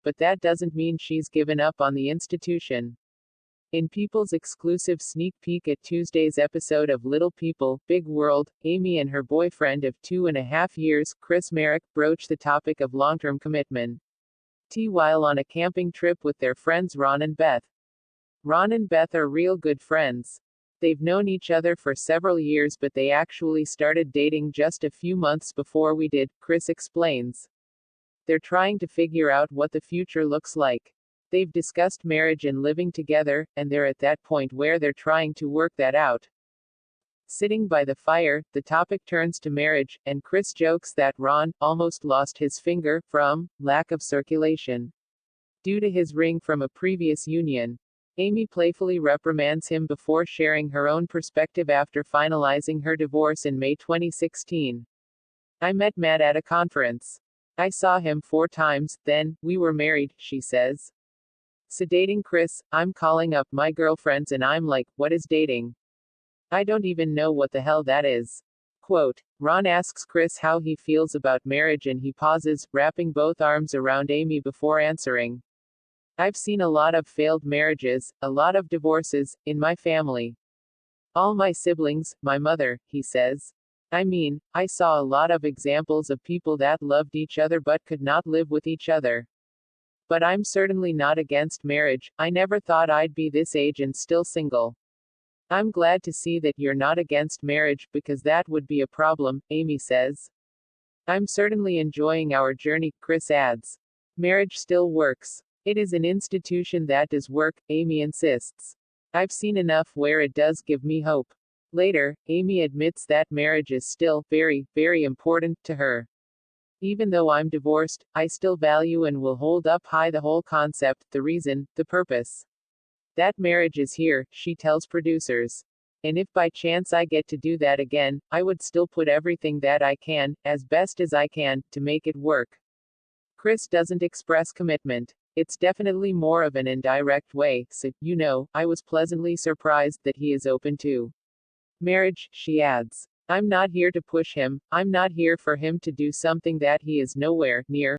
but that doesn't mean she's given up on the institution. In People's exclusive sneak peek at Tuesday's episode of Little People, Big World, Amy and her boyfriend of 2.5 years, Chris Merrick, broach the topic of long-term commitment. While on a camping trip with their friends Ron and Beth. Ron and Beth are real good friends. They've known each other for several years, but they actually started dating just a few months before we did, Chris explains. They're trying to figure out what the future looks like. They've discussed marriage and living together, and they're at that point where they're trying to work that out. Sitting by the fire, the topic turns to marriage, and Chris jokes that Ron almost lost his finger from lack of circulation due to his ring from a previous union. Amy playfully reprimands him before sharing her own perspective after finalizing her divorce in May 2016. I met Matt at a conference. I saw him 4 times, then, we were married, she says. Sedating Chris, I'm calling up my girlfriends and I'm like, what is dating? I don't even know what the hell that is. Quote, Ron asks Chris how he feels about marriage and he pauses, wrapping both arms around Amy before answering. I've seen a lot of failed marriages, a lot of divorces, in my family. All my siblings, my mother, he says. I mean, I saw a lot of examples of people that loved each other but could not live with each other. But I'm certainly not against marriage. I never thought I'd be this age and still single. I'm glad to see that you're not against marriage, because that would be a problem, Amy says. I'm certainly enjoying our journey, Chris adds. Marriage still works. It is an institution that does work, Amy insists. I've seen enough where it does give me hope. Later, Amy admits that marriage is still very, very important to her. Even though I'm divorced, I still value and will hold up high the whole concept, the reason, the purpose. That marriage is here, she tells producers. And if by chance I get to do that again, I would still put everything that I can, as best as I can, to make it work. Chris doesn't express commitment. It's definitely more of an indirect way, so, I was pleasantly surprised that he is open to marriage, she adds. I'm not here to push him, I'm not here for him to do something that he is nowhere near